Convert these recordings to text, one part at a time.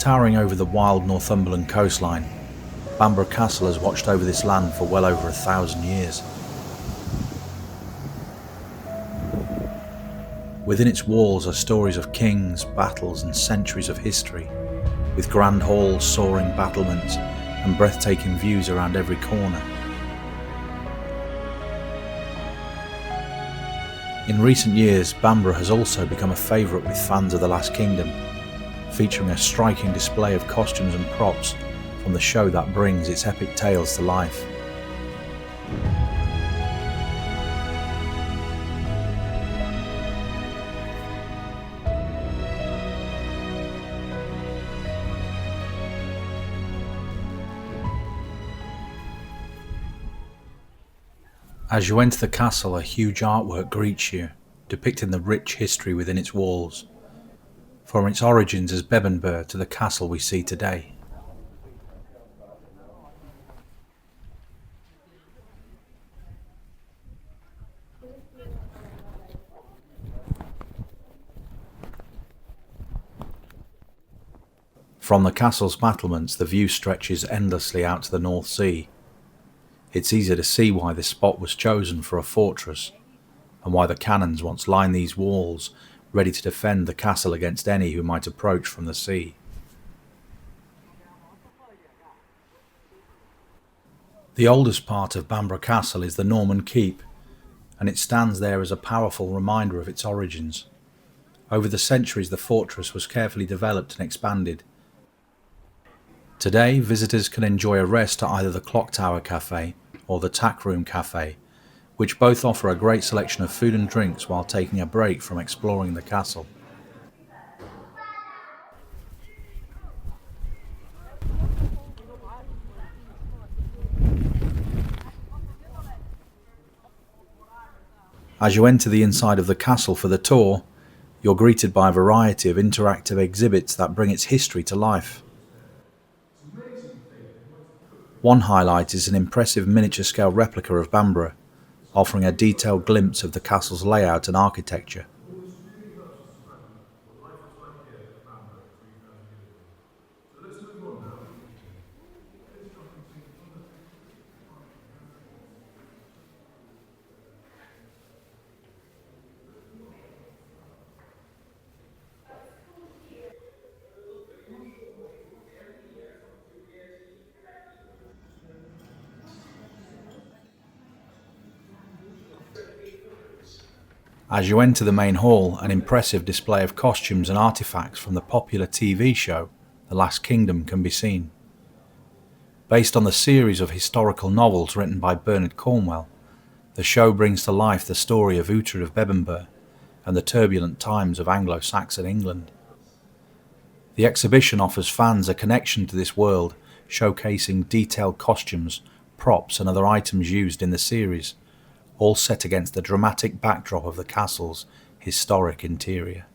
Towering over the wild Northumberland coastline, Bamburgh Castle has watched over this land for well over 1,000 years. Within its walls are stories of kings, battles and centuries of history, with grand halls, soaring battlements and breathtaking views around every corner. In recent years, Bamburgh has also become a favourite with fans of The Last Kingdom, featuring a striking display of costumes and props from the show that brings its epic tales to life. As you enter the castle, a huge artwork greets you, depicting the rich history within its walls, from its origins as Bebbanburg to the castle we see today. From the castle's battlements, the view stretches endlessly out to the North Sea. It's easy to see why this spot was chosen for a fortress, and why the cannons once lined these walls, ready to defend the castle against any who might approach from the sea. The oldest part of Bamburgh Castle is the Norman Keep, and it stands there as a powerful reminder of its origins. Over the centuries, the fortress was carefully developed and expanded. Today, visitors can enjoy a rest at either the Clock Tower Cafe or the Tack Room Cafe, which both offer a great selection of food and drinks while taking a break from exploring the castle. As you enter the inside of the castle for the tour, you're greeted by a variety of interactive exhibits that bring its history to life. One highlight is an impressive miniature-scale replica of Bamburgh, offering a detailed glimpse of the castle's layout and architecture. As you enter the main hall, an impressive display of costumes and artefacts from the popular TV show The Last Kingdom can be seen. Based on the series of historical novels written by Bernard Cornwell, the show brings to life the story of Uhtred of Bebbanburg and the turbulent times of Anglo-Saxon England. The exhibition offers fans a connection to this world, showcasing detailed costumes, props and other items used in the series, all set against the dramatic backdrop of the castle's historic interior.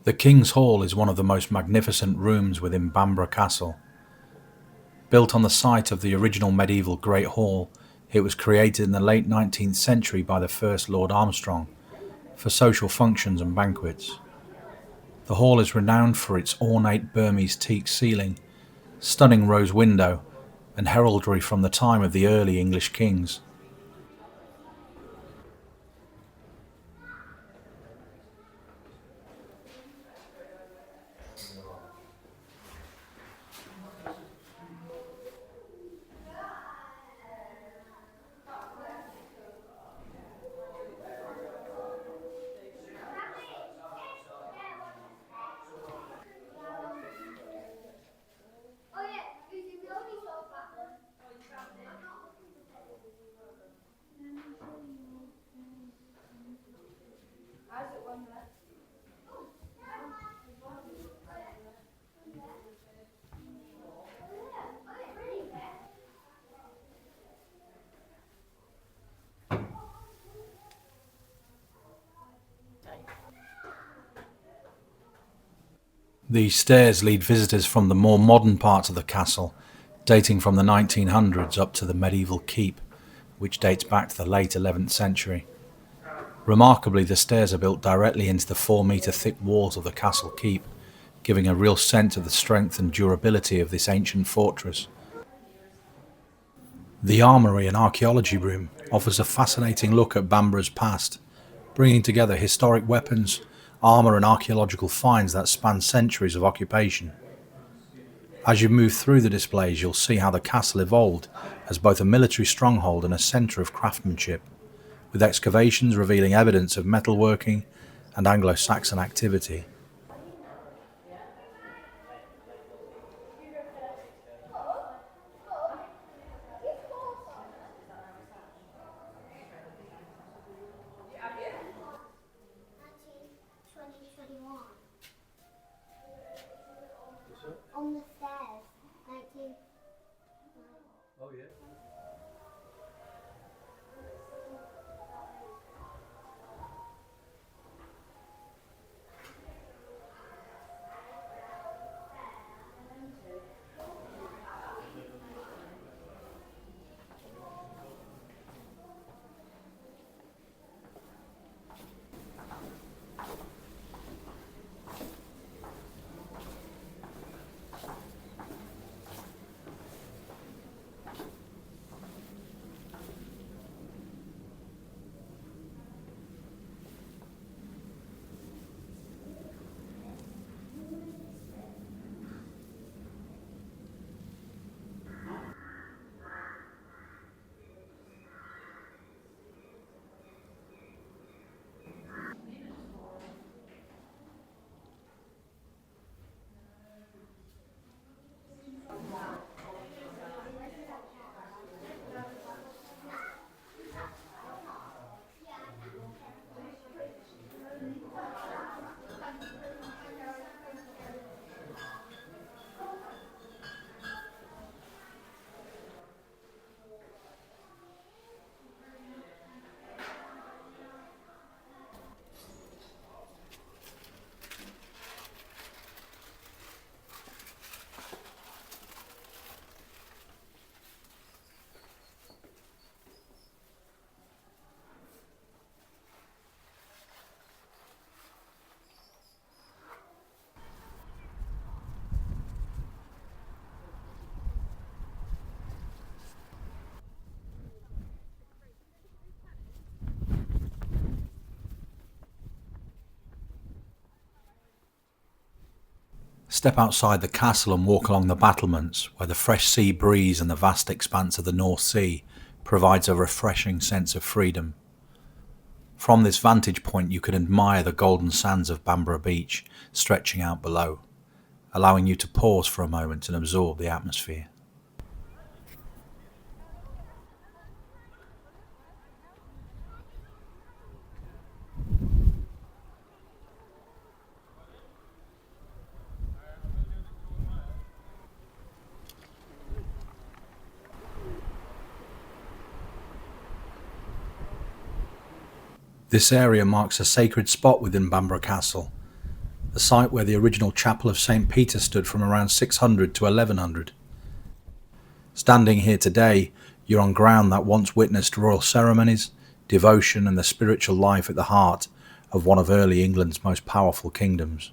The King's Hall is one of the most magnificent rooms within Bamburgh Castle. Built on the site of the original medieval Great Hall, it was created in the late 19th century by the first Lord Armstrong for social functions and banquets. The hall is renowned for its ornate Burmese teak ceiling, stunning rose window, and heraldry from the time of the early English kings. These stairs lead visitors from the more modern parts of the castle, dating from the 1900s up to the medieval keep, which dates back to the late 11th century. Remarkably, the stairs are built directly into the 4-metre thick walls of the castle keep, giving a real sense of the strength and durability of this ancient fortress. The Armoury and Archaeology room offers a fascinating look at Bamburgh's past, bringing together historic weapons, armour and archaeological finds that span centuries of occupation. As you move through the displays, you'll see how the castle evolved as both a military stronghold and a centre of craftsmanship, with excavations revealing evidence of metalworking and Anglo-Saxon activity. On the stairs, 19... Oh yeah. Step outside the castle and walk along the battlements, where the fresh sea breeze and the vast expanse of the North Sea provides a refreshing sense of freedom. From this vantage point you can admire the golden sands of Bamburgh Beach stretching out below, allowing you to pause for a moment and absorb the atmosphere. This area marks a sacred spot within Bamburgh Castle, the site where the original chapel of St. Peter stood from around 600 to 1100. Standing here today, you're on ground that once witnessed royal ceremonies, devotion and the spiritual life at the heart of one of early England's most powerful kingdoms.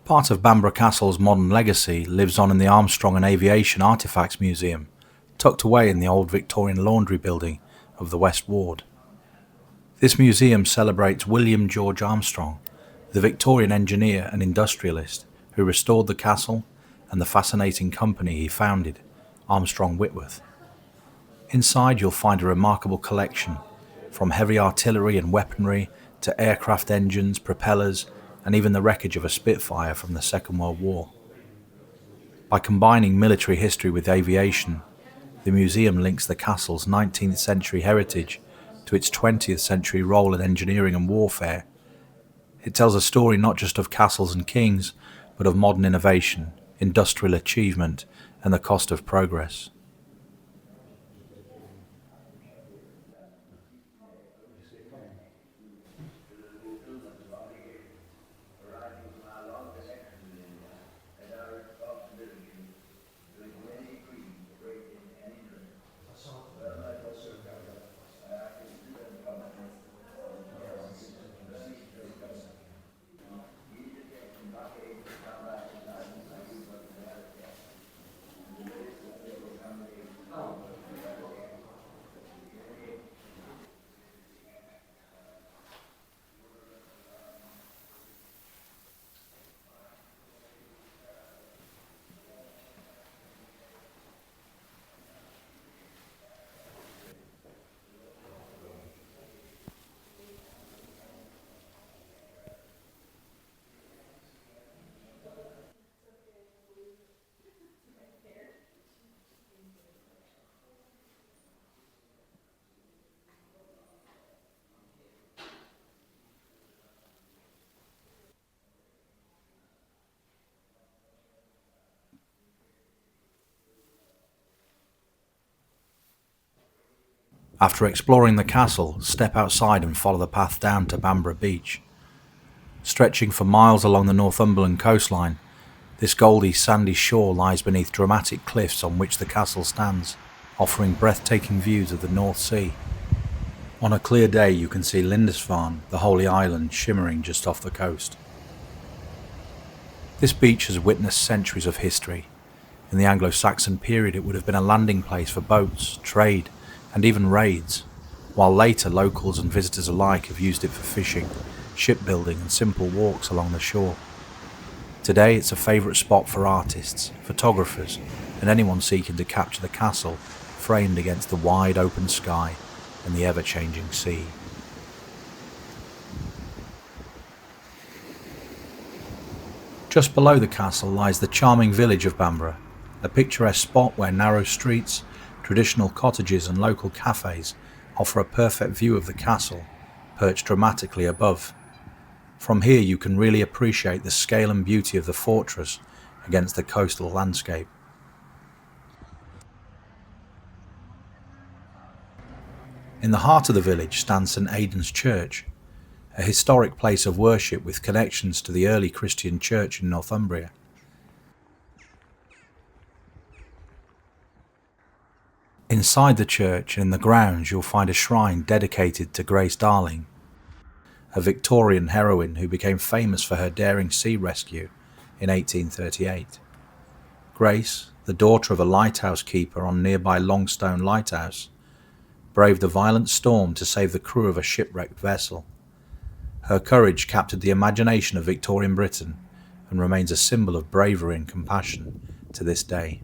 Part of Bamburgh Castle's modern legacy lives on in the Armstrong and Aviation Artefacts Museum, tucked away in the old Victorian laundry building of the West Ward. This museum celebrates William George Armstrong, the Victorian engineer and industrialist who restored the castle and the fascinating company he founded, Armstrong Whitworth. Inside you'll find a remarkable collection, from heavy artillery and weaponry to aircraft engines, propellers, and even the wreckage of a Spitfire from the Second World War. By combining military history with aviation, the museum links the castle's 19th century heritage to its 20th century role in engineering and warfare. It tells a story not just of castles and kings, but of modern innovation, industrial achievement, and the cost of progress. After exploring the castle, step outside and follow the path down to Bamburgh Beach. Stretching for miles along the Northumberland coastline, this goldy sandy shore lies beneath dramatic cliffs on which the castle stands, offering breathtaking views of the North Sea. On a clear day you can see Lindisfarne, the Holy Island, shimmering just off the coast. This beach has witnessed centuries of history. In the Anglo-Saxon period it would have been a landing place for boats, trade, and even raids, while later locals and visitors alike have used it for fishing, shipbuilding and simple walks along the shore. Today it's a favourite spot for artists, photographers and anyone seeking to capture the castle framed against the wide open sky and the ever-changing sea. Just below the castle lies the charming village of Bamburgh, a picturesque spot where narrow streets, traditional cottages and local cafes offer a perfect view of the castle, perched dramatically above. From here you can really appreciate the scale and beauty of the fortress against the coastal landscape. In the heart of the village stands St Aidan's Church, a historic place of worship with connections to the early Christian church in Northumbria. Inside the church and in the grounds you'll find a shrine dedicated to Grace Darling, a Victorian heroine who became famous for her daring sea rescue in 1838. Grace, the daughter of a lighthouse keeper on nearby Longstone Lighthouse, braved a violent storm to save the crew of a shipwrecked vessel. Her courage captured the imagination of Victorian Britain and remains a symbol of bravery and compassion to this day.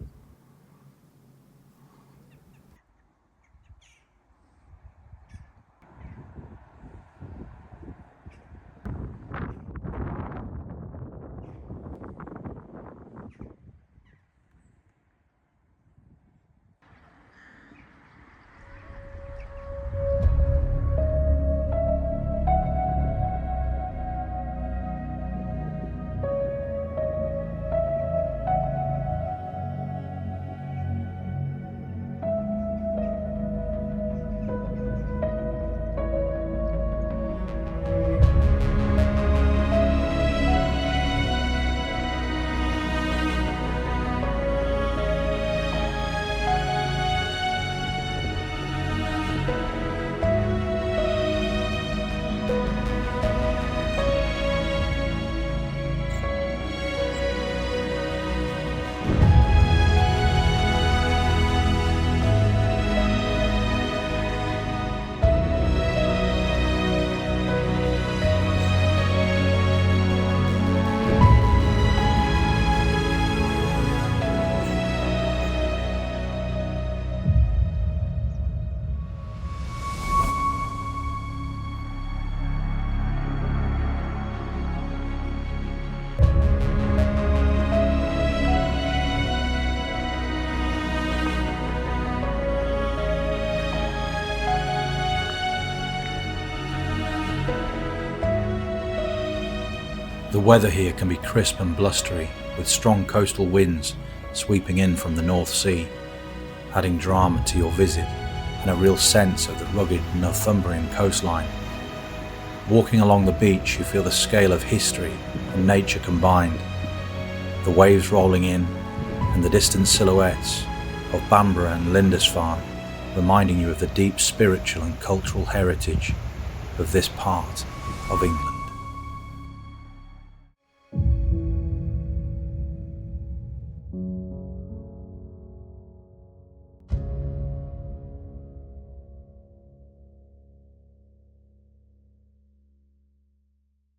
weather here can be crisp and blustery, with strong coastal winds sweeping in from the North Sea, adding drama to your visit and a real sense of the rugged Northumbrian coastline. Walking along the beach, you feel the scale of history and nature combined, the waves rolling in and the distant silhouettes of Bamburgh and Lindisfarne, reminding you of the deep spiritual and cultural heritage of this part of England.